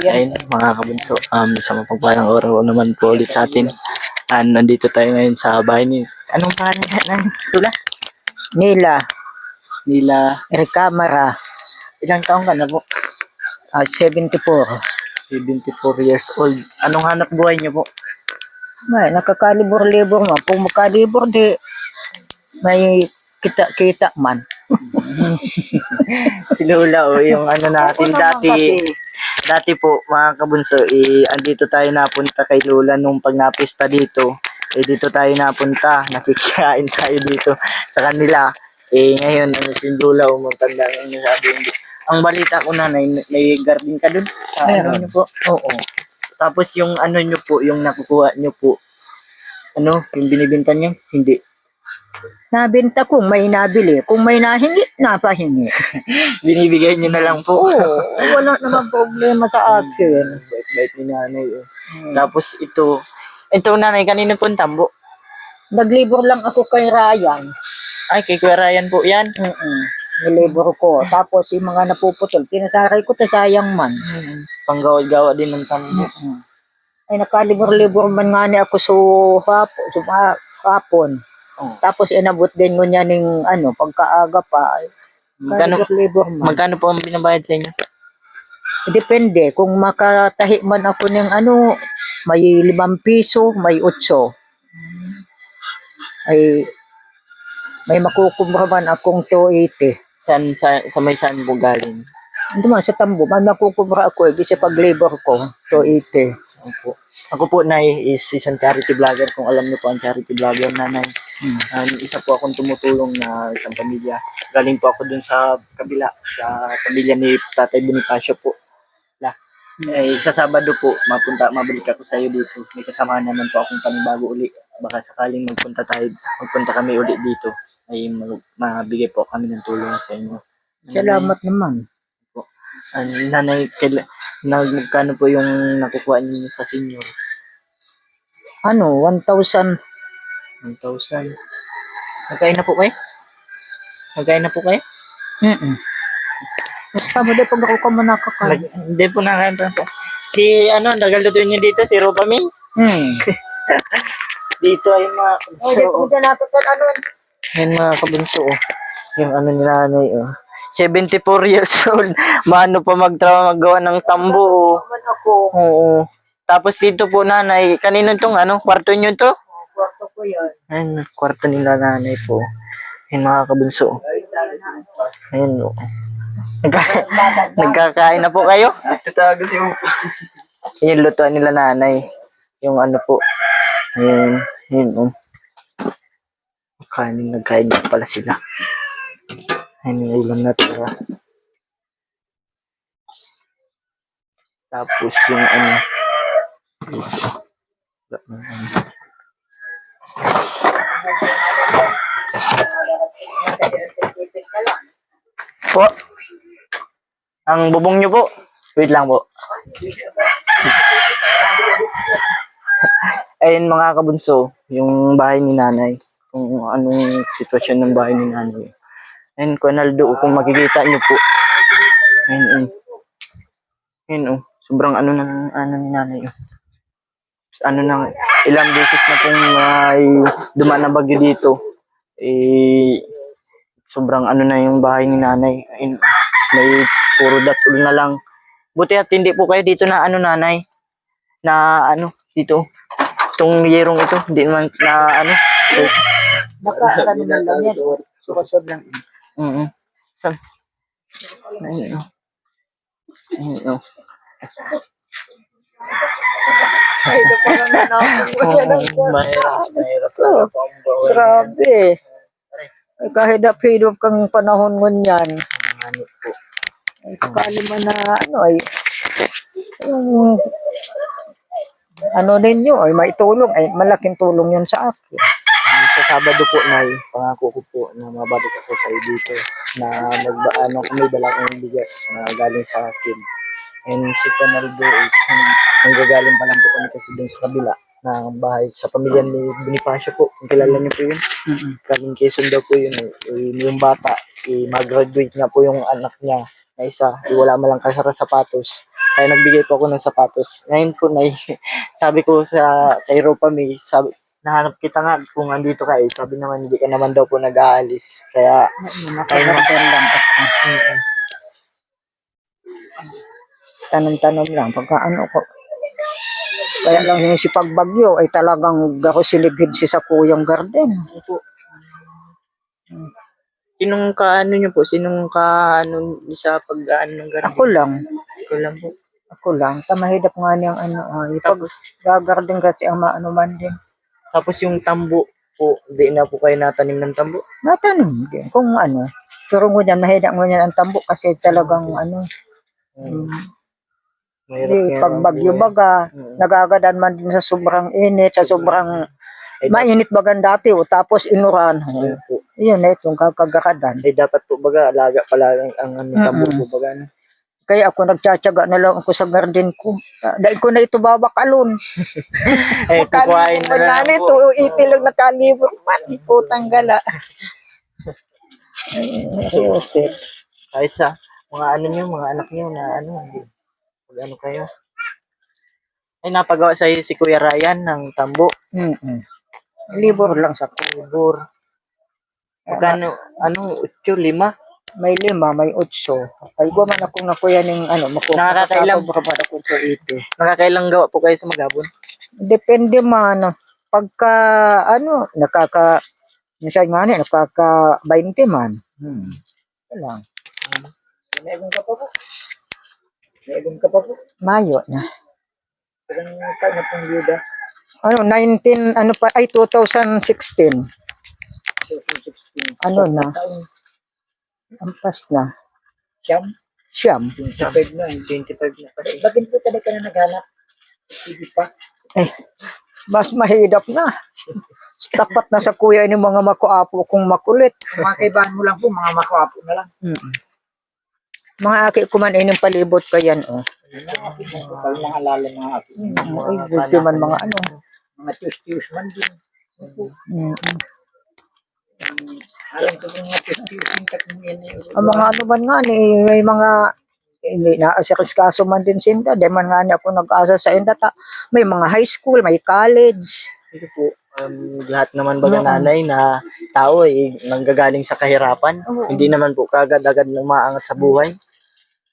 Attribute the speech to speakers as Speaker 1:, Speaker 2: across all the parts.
Speaker 1: Ayun, mga kabunso, sa mapagpalang araw naman po ulit sa atin. Nandito tayo ngayon sa bahay ni... Anong pangalan nga ng tula?
Speaker 2: Nila
Speaker 1: Nila...
Speaker 2: Recamara,
Speaker 1: Ilang taong ka na po?
Speaker 2: 74.
Speaker 1: 74 years old. Anong hanap buhay niyo po?
Speaker 2: May nakakalibor-libor mo. Kung makalibor di may kita-kita man.
Speaker 1: Si Lola o yung ano natin
Speaker 2: Oo naman
Speaker 1: dati po mga kabunso, andito tayo napunta kay Lola nung pagnapista dito. Dito tayo napunta, nakikain tayo dito sa kanila. Ngayon, si Lola o matanda ang sabi. Ang balita ko na, may garden ka dun. Ano nyo po?
Speaker 2: Oo.
Speaker 1: Tapos yung ano nyo po, yung nakukuha nyo po, ano, yung binibinta nyo? Hindi.
Speaker 2: Nabenta kung may nabili. Kung may nahingi, napahingi.
Speaker 1: Binibigay nyo na lang po.
Speaker 2: Oo, wala naman problema sa akin.
Speaker 1: Bait ni nanay. Tapos ito nanay, kanino po ang tambo?
Speaker 2: Naglibor lang ako kay Ryan.
Speaker 1: Ay, kay Kuya Ryan po yan.
Speaker 2: Nilibor ko. Tapos yung mga napuputol, tinataray ko, sayang man.
Speaker 1: Panggawa-gawa din ng tambo.
Speaker 2: Ay, nakalibor-libor man nga ni ako sa hapon. Tapos inabot din ko niya ng pagkaaga pa. Libor man.
Speaker 1: Magkano po ang binabayad sa inyo?
Speaker 2: Depende. Kung makatahi man ako ng may 5 piso, may 8. Ay, may makukumbra man akong 280.
Speaker 1: Sa may saan po galing?
Speaker 2: Hindi man sa tambo, may makukumbra ako kasi pag labor ko, 280.
Speaker 1: Ako po, Nay, is isang charity vlogger. Kung alam niyo po ang charity vlogger, Nanay. Isa po akong tumutulong na isang pamilya. Galing po ako dun sa kabila, sa pamilya ni Tatay Bonifacio po. Sa Sabado po, mabalik ako sa iyo dito. May kasama naman po akong panibago uli. Baka sakaling magpunta kami uli dito, ay mabigay po kami ng tulong sa inyo.
Speaker 2: Salamat naman.
Speaker 1: Nanay, magkano po yung nakukuha niyo sa senior?
Speaker 2: 1,000.
Speaker 1: 1,000. Nagkain na po kayo?
Speaker 2: Basta mo din pag ako ka mo nakakain.
Speaker 1: Hindi po nakakain po. Si nagalutuin niyo dito, si Ropaming? Dito ay mga kabunso. Yan mga kabunso. Yung ni nanay. 74 years old. Mano pa magawa ng tambo. Oo. Tapos dito po nanay, kanino tong kwarto nyo to?
Speaker 2: Kwarto ko yan.
Speaker 1: Ayun, kwarto nila nanay po. Ayun mga kabunso. Ayun o. Nagkakain na po kayo? Yung lutuan nila nanay. Yung po. Ayun. Ayun o. Nagkain na pala sila. Ayun yung ulam na tira. Tapos yung po. Ang bubong nyo po. Wait lang po. Ayun mga kabunso, yung bahay ni nanay. Kung anong sitwasyon ng bahay ni nanay. Ayun, Kuanaldo, kung makikita nyo po. Ayun. Ayun, sobrang ni nanay. Ilang beses na pong may dumaan na bagyo dito. Sobrang na yung bahay ni nanay. Ayun, may puro datol na lang. Buti at hindi po kayo dito na nanay. Na dito. Itong yerong ito, hindi naman na
Speaker 2: Nakakarami na lang yan. Sukusod lang.
Speaker 1: Ayun.
Speaker 2: Grabe. Kahit hidop kang panahon mo niyan. Sakali man na ninyo ay maitulong, ay malaking tulong yun sa akin.
Speaker 1: Sa Sabado po, Nay, pangako ko po na mabalik ako sa iyo dito na kami dala kong bigas na galing sa akin. And si Panaldo is nanggagaling pa lang po kami kasi dun sa kabila ng bahay sa pamilya ni Bonifacio po. Kung kilala niyo po yun. Kaming Quezon daw po yun. Yung bata, mag-graduate nga po yung anak niya na isa. Wala malang kasara sapatos. Kaya nagbigay po ako ng sapatos. Ngayon po, sabi ko sa kay Ropa May, sabi, nahanap kita nga kung andito ka eh. Sabi naman, hindi ka naman daw po nag-aalis. Kaya,
Speaker 2: Nakagarden lang ako. Tanong-tanong lang. Pagka ano ko. Kaya lang yung si pagbagyo ay talagang gako siligid si sa kuyang garden.
Speaker 1: po, sinong ka-ano nyo po? Sinong ka-ano sa pag-ano ng garden?
Speaker 2: Ako lang.
Speaker 1: Ikaw lang po.
Speaker 2: Ako lang. Tamahidap nga niyang ano. Pag
Speaker 1: Tapos,
Speaker 2: gagarden kasi ang maano man din.
Speaker 1: tapos yung tambo po, hindi na po kayo natanim ng tambo.
Speaker 2: Natanong din. Kung ano. Pero ngunyan, mahidap ngunyan ang tambo kasi talagang ano.
Speaker 1: Mahirap
Speaker 2: Kasi
Speaker 1: yan
Speaker 2: pag
Speaker 1: ang
Speaker 2: bagyo
Speaker 1: buhay.
Speaker 2: baga, nagagadan man din sa sobrang init, sa sobrang
Speaker 1: Ay,
Speaker 2: mainit bagan dati o tapos inuran.
Speaker 1: Ayun po.
Speaker 2: Yun na itong kakagakadan.
Speaker 1: Ay, dapat po baga, alaga pala ang ano, tambo po baga. No?
Speaker 2: Kaya ako nagtsatsaga na lang ako sa garden ko. Dahil ko na ito babakalon.
Speaker 1: Ay, kukuhain na lang
Speaker 2: Magkano
Speaker 1: po.
Speaker 2: ito, itilog na kalibro man. Iputang gala. Seryoso.
Speaker 1: Kahit sa mga ano nyo, mga anak nyo na ano, pag ano kayo. Ay, napagawa sa'yo si Kuya Ryan ng tambo.
Speaker 2: Libor lang sa
Speaker 1: Libor. Magkano, ano, 8, 5?
Speaker 2: may 5, may 8. Ay, gumaman akong nakuya ng ano,
Speaker 1: Nakakailang-
Speaker 2: makukapagpapasobra pa ako sa 80.
Speaker 1: Nakakailang gawa po kayo sa Magabon?
Speaker 2: Depende man. Pagka, ano, minsan nga nakaka 20 man. Ito lang.
Speaker 1: Meron ka pa po. Meron ka pa po.
Speaker 2: Mayo na.
Speaker 1: Parang taon na pong yuda.
Speaker 2: Ano, 19, ano pa, ay 2016. Ano na, ampas na.
Speaker 1: Siyam?
Speaker 2: Siyam.
Speaker 1: 25 na. 25 na. Bakit po talaga na naghanap? Hindi pa.
Speaker 2: Mas mahirap na. Tapat na sa kuya ni mga makuapo kung makulit.
Speaker 1: Mga kaibahan mo lang po, mga makwapo na lang.
Speaker 2: Mga aki kuman ining palibot ka yan, oh.
Speaker 1: Pag mga lala mga apo.
Speaker 2: Ay, buti man mga ano.
Speaker 1: Mga tius-tius man din. Alam ko yung mga tius-tius yung katungin niyo.
Speaker 2: Ang mga ano man nga ni, may mga hindi na kaso man din sinda. Di man nga ni ako nag-asa sa inda. May mga high school, may college.
Speaker 1: Ito po, lahat naman baga nanay na tao ay nanggagaling sa kahirapan. Hindi naman po kagad-agad na maangat sa buhay.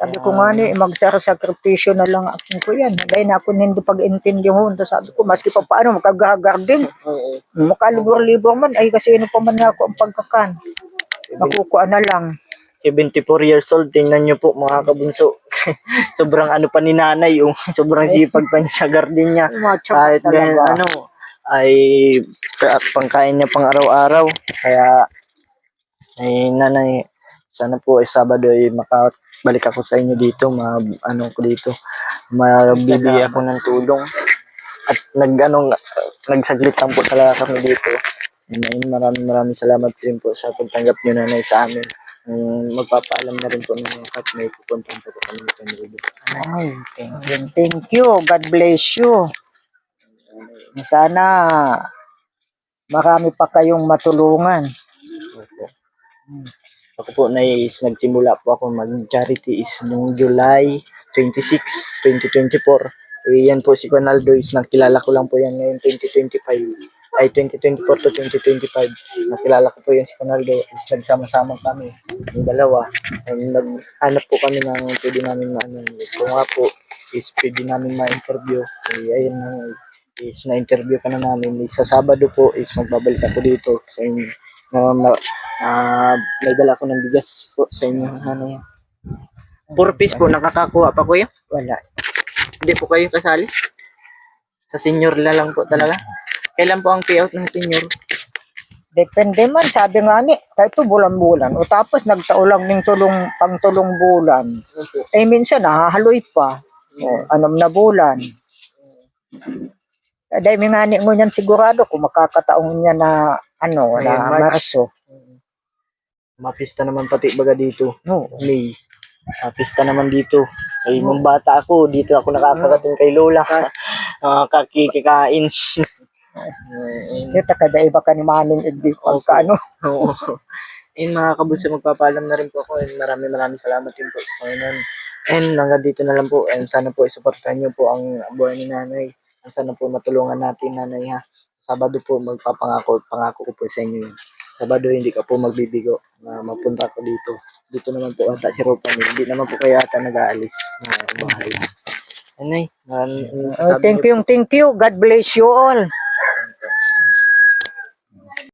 Speaker 2: Sabi ko nga ni, magsakripisyo na lang ako ko yan. Dahil na ako hindi pag-intindihon. Sabi ko, maski pa paano, magkagagarden.
Speaker 1: Oo.
Speaker 2: Makalibor-libor man, ay kasi ano pa man nga ako ang pagkakan. Makukuha na lang.
Speaker 1: 74 years old, tingnan nyo po mga kabunso. Sobrang ano pa ni nanay, yung sobrang sipag pa niya sa garden niya. Kahit ganyan, ano, ay pangkain niya pang araw-araw. Kaya, ay nanay, sana po ay Sabado ay makabalik ako sa inyo dito, magbibigay ako ng tulong. At nagsaglit lang po talaga kami dito. And maraming salamat din po sa pagtanggap niyo nanay sa amin. Magpapaalam na rin po ng kat may pupuntahan po kami sa Panginoon.
Speaker 2: Ay, thank you. God bless you. Sana marami pa kayong matulungan.
Speaker 1: Ako po nagsimula po ako mag-charity is noong July 26, 2024. Yan po si Conaldo is nakilala ko lang po yan ngayon 2024 to 2025. Nakilala ko po yan si Conaldo is nagsama-sama kami yung dalawa. Naghanap po kami ng pwede namin kung nga po is pwede namin ma-interview. Ayun na is na-interview ka na namin. Sa Sabado po is magbabalik ako dito sa inyo. May dala ko ng bigas po sa inyo. 4 piece po, nakakakuha pa kuya?
Speaker 2: Wala.
Speaker 1: Hindi po kayo kasali? Sa senior na lang po talaga? Kailan po ang payout ng senior?
Speaker 2: Depende man, sabi nga ni, ito bulan-bulan. O tapos nagtaulang ng pangtulong bulan. Eh minsan nahahaloy pa. O, 6 na bulan. Dahil nga ni ngunyan sigurado kung makakataong niya na na Marso.
Speaker 1: Mapista naman pati baga dito.
Speaker 2: No.
Speaker 1: May pista naman dito. Ay, nung bata ako, dito ako nakakarating kay Lola. Kakikain.
Speaker 2: Ito kada iba ka ni Maning Igdi pagka
Speaker 1: Oo. Ayun mga kabunso, magpapaalam na rin po ako. Maraming salamat din po sa Panginoon. And hanggang dito na lang po. And sana po isuportahan niyo po ang buhay ni nanay. And sana po matulungan natin nanay ha. Sabado po pangako ko po sa inyo yun. Sabado hindi ka po magbibigo na mapunta ko dito. Dito naman po ata si Ropan. Hindi naman po kayo ata nag-aalis na bahay. Nanay,
Speaker 2: Thank you. God bless you all.